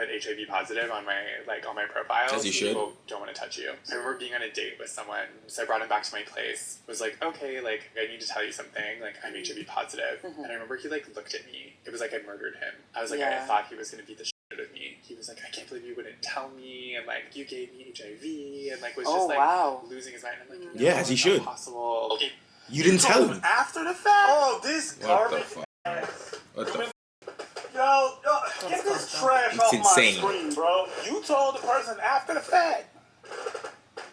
put HIV positive on my profile. As you should. People don't want to touch you. I remember being on a date with someone, so I brought him back to my place. Was like, okay, like I need to tell you something. Like I'm HIV positive, and I remember he like looked at me. It was like I murdered him. I was like, I thought he was gonna beat the shit out of me. He was like, I can't believe you wouldn't tell me, and like you gave me HIV, and like was just like losing his mind. I'm like, no, yeah, as he should. Possible. You didn't tell him after the fact. Oh, this garbage. What the fuck? Yo, get this trash off insane. my screen, bro. You told the person after the fact.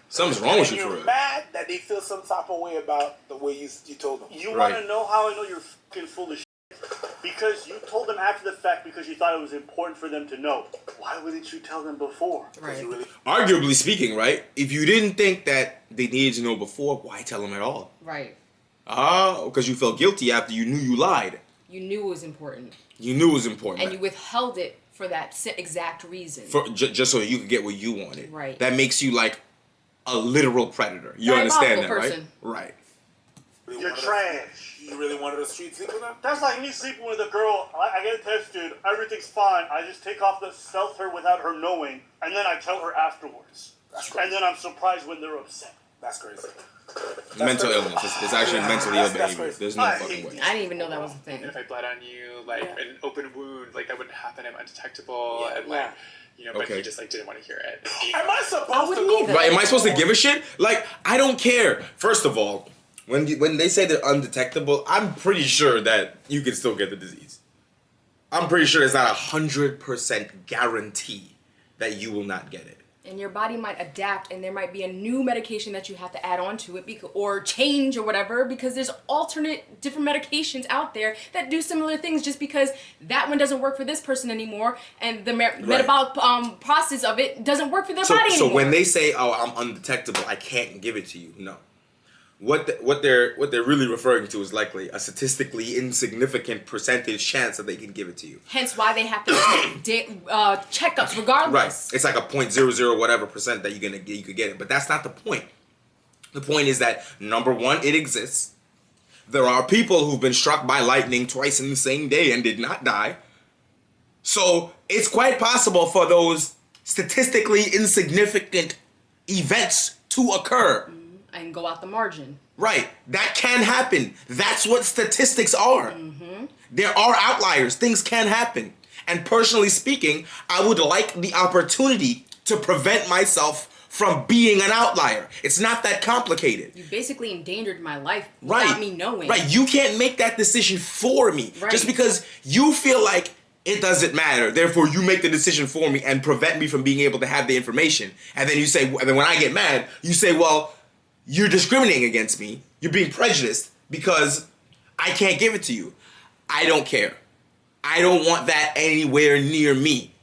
Something's wrong with you for real. You're mad that they feel some type of way about the way you told them. You want to know how I know you're fucking full of shit? Because you told them after the fact because you thought it was important for them to know. Why wouldn't you tell them before? Right. Arguably speaking, right? If you didn't think that they needed to know before, why tell them at all? Right. Because you felt guilty after you knew you lied. You knew it was important. You knew it was important. And you withheld it for that exact reason. Just so you could get what you wanted. Right. That makes you like a literal predator. You understand that, person. right? Right. You're trash. You really wanted a street sleep with them? That's like me sleeping with a girl. I get tested. Everything's fine. I just take off the stealth her without her knowing, and then I tell her afterwards. That's crazy. And then I'm surprised when they're upset. That's crazy. Mental illness. It's actually mentally ill behavior. There's no fucking way. I didn't even know that was a thing. And if I bled on you, like an open wound, like that wouldn't happen. I'm undetectable, and like, you know, but he just like didn't want to hear it. Am I supposed to go? Right? Am I supposed to give a shit? Like, I don't care. First of all, when they say they're undetectable, I'm pretty sure that you can still get the disease. I'm pretty sure it's not 100% guarantee that you will not get it. And your body might adapt, and there might be a new medication that you have to add on to it, or change or whatever, because there's alternate different medications out there that do similar things. Just because that one doesn't work for this person anymore, and the metabolic process of it doesn't work for their body anymore. So when they say, "Oh, I'm undetectable, I can't give it to you," no. What they're really referring to is likely a statistically insignificant percentage chance that they can give it to you. Hence why they have to take checkups regardless. Right. It's like a 0.00 whatever percent that you could get it, but that's not the point. The point is that number one, it exists. There are people who've been struck by lightning twice in the same day and did not die. So it's quite possible for those statistically insignificant events to occur. And go out the margin. Right. That can happen. That's what statistics are. There are outliers. Things can happen. And personally speaking, I would like the opportunity to prevent myself from being an outlier. It's not that complicated. You basically endangered my life without me knowing. Right. You can't make that decision for me. Right. Just because you feel like it doesn't matter. Therefore, you make the decision for me and prevent me from being able to have the information. And then you say, and then when I get mad, you say, well, you're discriminating against me. You're being prejudiced because I can't give it to you. I don't care. I don't want that anywhere near me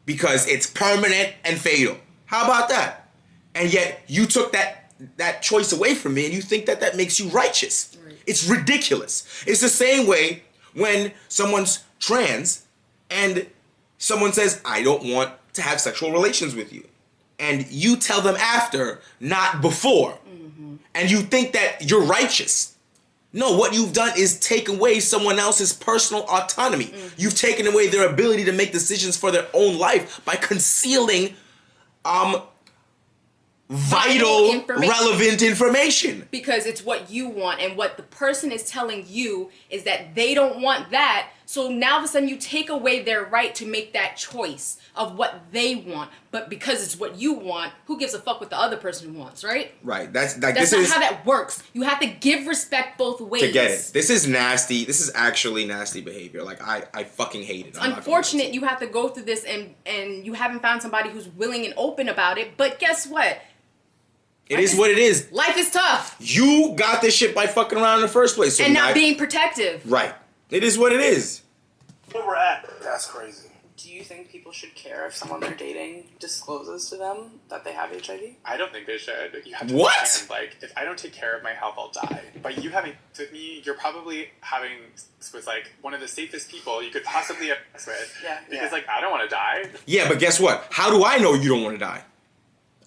because it's permanent and fatal. How about that? And yet you took that choice away from me and you think that makes you righteous. Right. It's ridiculous. It's the same way when someone's trans and someone says, I don't want to have sexual relations with you. And you tell them after, not before. And you think that you're righteous. No, what you've done is take away someone else's personal autonomy. You've taken away their ability to make decisions for their own life by concealing vital, relevant information. Because it's what you want, and what the person is telling you is that they don't want that. So now all of a sudden you take away their right to make that choice of what they want. But because it's what you want, who gives a fuck what the other person wants, right? Right. That's not how that works. You have to give respect both ways. To get it. This is nasty. This is actually nasty behavior. Like, I fucking hate it. It's unfortunate you have to go through this and you haven't found somebody who's willing and open about it. But guess what? It is what it is. Life is tough. You got this shit by fucking around in the first place. So and not being protective. Right. It is what it is. Where we're at. That's crazy. Do you think people should care if someone they're dating discloses to them that they have HIV? I don't think they should. You have to What? understand, like, if I don't take care of my health, I'll die. By you having sex with me, you're probably having sex with, like, one of the safest people you could possibly have sex with. Yeah. Because, like, I don't want to die. Yeah, but guess what? How do I know you don't want to die?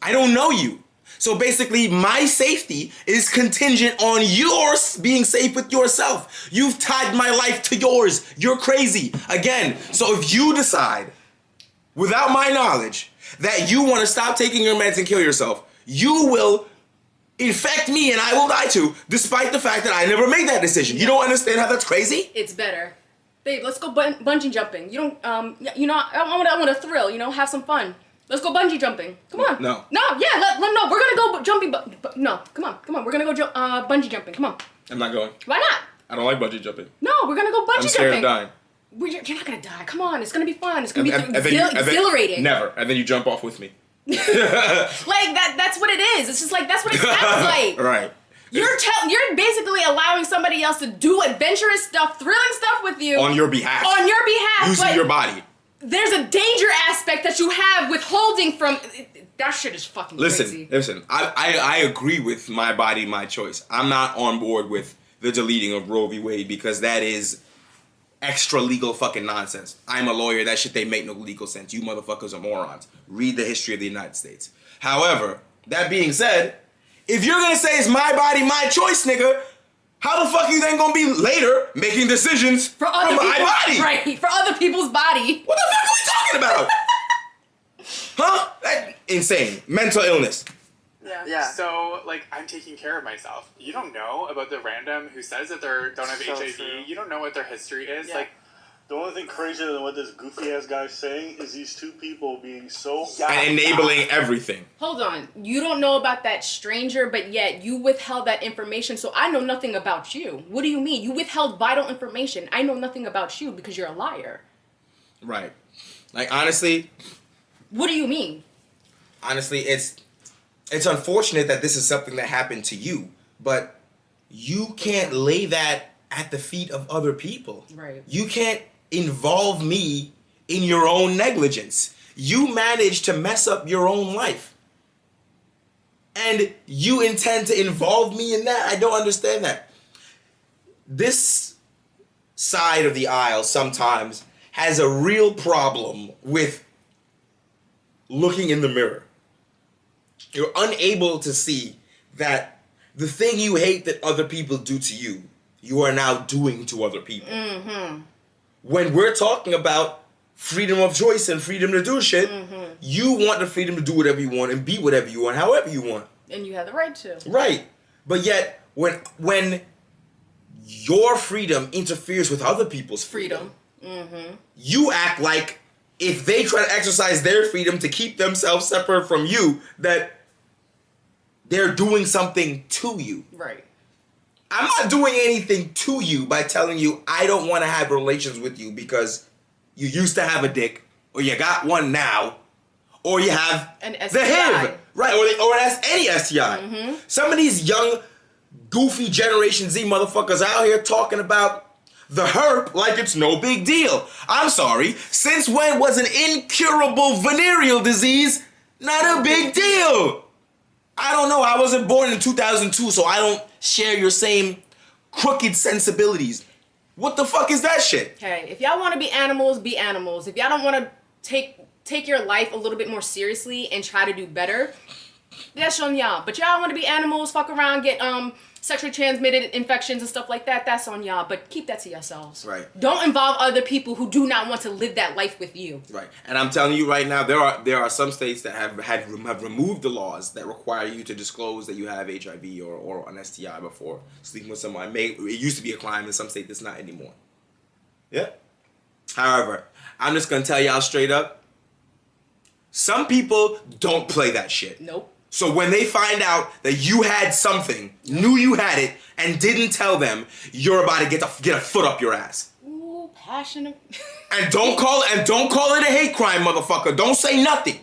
I don't know you. So basically, my safety is contingent on yours being safe with yourself. You've tied my life to yours. You're crazy. Again, so if you decide without my knowledge, that you want to stop taking your meds and kill yourself, you will infect me and I will die too, despite the fact that I never made that decision. You don't understand how that's crazy? It's better. Babe, let's go bungee jumping. You don't, I want a thrill, have some fun. Let's go bungee jumping. Come on. No. No, yeah, no, we're gonna go jumping, no, come on, we're gonna go bungee jumping, come on. I'm not going. Why not? I don't like bungee jumping. No, we're gonna go bungee jumping. I'm scared of dying. You're not gonna die, come on, it's gonna be fun, it's gonna be exhilarating. Never, and then you jump off with me. Like, that's what it is, it's just like, that's what it sounds like. Right. You're basically allowing somebody else to do adventurous stuff, thrilling stuff with you. On your behalf. Using your body. There's a danger aspect that you have withholding from... That shit is fucking crazy. Listen. I agree with my body, my choice. I'm not on board with the deleting of Roe v. Wade because that is extra legal fucking nonsense. I'm a lawyer. That shit, they make no legal sense. You motherfuckers are morons. Read the history of the United States. However, that being said, if you're gonna say it's my body, my choice, nigga, how the fuck are you then gonna be later making decisions for my body? Right, for other people's body. What the fuck are we talking about? Huh? That's insane. Mental illness. Yeah. So, like, I'm taking care of myself. You don't know about the random who says that they don't have So HIV. true. You don't know what their history is. Yeah. Like, The only thing crazier than what this goofy ass guy's saying is these two people being so And enabling everything. Hold on. You don't know about that stranger, but yet you withheld that information, so I know nothing about you. What do you mean? You withheld vital information. I know nothing about you because you're a liar. Right. Like, honestly... What do you mean? Honestly, it's unfortunate that this is something that happened to you, but you can't lay that at the feet of other people. Right. You can't involve me in your own negligence. You managed to mess up your own life. And you intend to involve me in that? I don't understand that. This side of the aisle sometimes has a real problem with looking in the mirror. You're unable to see that the thing you hate that other people do to you, you are now doing to other people. Mm-hmm. When we're talking about freedom of choice and freedom to do shit, you want the freedom to do whatever you want and be whatever you want, however you want. And you have the right to. Right. But yet, when your freedom interferes with other people's freedom, you act like if they try to exercise their freedom to keep themselves separate from you, that they're doing something to you. Right. I'm not doing anything to you by telling you I don't want to have relations with you because you used to have a dick, or you got one now, or you have An the STI. HIV, right? Or any STI. Some of these young, goofy Generation Z motherfuckers out here talking about the herp like it's no big deal. I'm sorry, since when was an incurable venereal disease not a big deal? I don't know, I wasn't born in 2002, so I don't share your same crooked sensibilities. What the fuck is that shit? Okay, if y'all want to be animals, be animals. If y'all don't want to take your life a little bit more seriously and try to do better, that's on y'all. But y'all want to be animals, fuck around, get sexually transmitted infections and stuff like that, that's on y'all. But keep that to yourselves. Right. Don't involve other people who do not want to live that life with you. Right. And I'm telling you right now, there are some states that have removed the laws that require you to disclose that you have HIV or an STI before sleeping with someone. It used to be a crime in some states, it's not anymore. Yeah. However, I'm just gonna tell y'all straight up, some people don't play that shit. Nope. So when they find out that you had something, knew you had it, and didn't tell them, you're about to get a foot up your ass. Ooh, passionate. And don't call it a hate crime, motherfucker. Don't say nothing.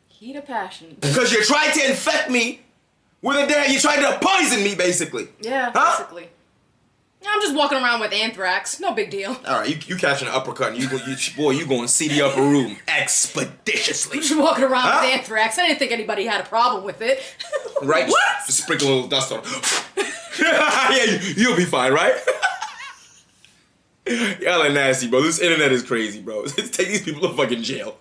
Heat of passion. Because you're trying to infect me with you're trying to poison me, basically. Yeah, Huh? basically. I'm just walking around with anthrax. No big deal. All right, you catching an uppercut, and you going to see the upper room expeditiously. I'm just walking around Huh? with anthrax. I didn't think anybody had a problem with it. Right? What? Just sprinkle a little dust on. Yeah, you'll be fine, right? Y'all are nasty, bro. This internet is crazy, bro. Take these people to fucking jail.